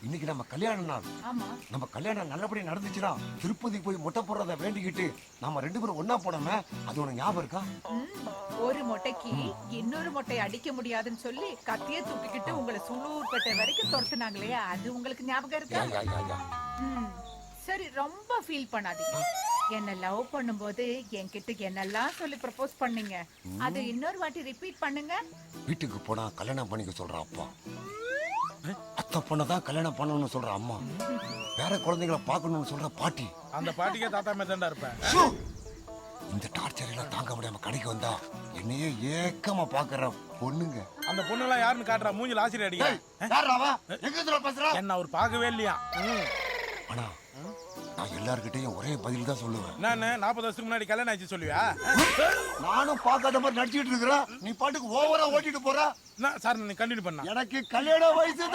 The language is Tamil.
இன்னைக்கு நம்ம கல்யாண நாள். நம்ம கல்யாணம் நல்லபடியா நடந்துச்சுன்னா திருப்பதி போய் மொட்டை போடுறத வேண்டிக்கிட்டு நாம 2 பேரும் ஒன்னா போனோமே, அது உனக்கு ஞாபகம் இருக்கா? ஒரு மொட்டைக்கு இன்னொரு மொட்டை அடிக்க முடியாதுன்னு சொல்லி கத்திய தூக்கிக்கிட்டு உங்களை சுளூர்பேட்டை வரைக்கும் துரத்துனாங்களே, அது உங்களுக்கு ஞாபகம் இருக்கா? சரி, ரொம்ப ஃபீல் பண்ணாதீங்க. என்ன லவ் பண்ணும்போது என்கிட்ட என்னெல்லாம் சொல்லி ப்ரப்போஸ் பண்ணீங்க, அது இன்னொரு வாட்டி ரிப்பீட் பண்ணுங்க. வீட்டுக்கு போனா கல்யாணம் பண்ணிக்க சொல்ற அப்பா, அத்தை பொண்ணதான் கல்யாணம் பண்ணணும்னு சொல்ற அம்மா, வேற குழந்தைகளை பார்க்கணும்னு சொல்ற பாட்டி. அந்த பாட்டிக்கே தாத்தா மேதாண்டா இருப்பேன். இந்த டார்ச்சர் எல்லாம் தாங்க முடியாம கடைக்கு வந்தா என்னையே ஏக்கமா பாக்குற பொண்ணுங்க. அந்த பொண்ணுலாம் யாருன்னு காட்டுறா, மூஞ்சில ஆசிரியர் அடிக்க. என்ன அவர் பார்க்கவே இல்லையா? ஆனா நான் எல்லார்கிட்டையும் ஒரே பதில் தான் சொல்லுவேன். நான் 40 வருஷத்துக்கு முன்னாடி கல்யாணம் ஆச்சு சொல்லுவியா? நானும் பார்க்காத மாதிரி நடிச்சிட்டு இருக்கிறேன், நீ பாட்டுக்கு ஓவரா ஓட்டிட்டு போற. சார், நீ கண்டினியூ பண்ணா. எனக்கு கல்யாண வயசு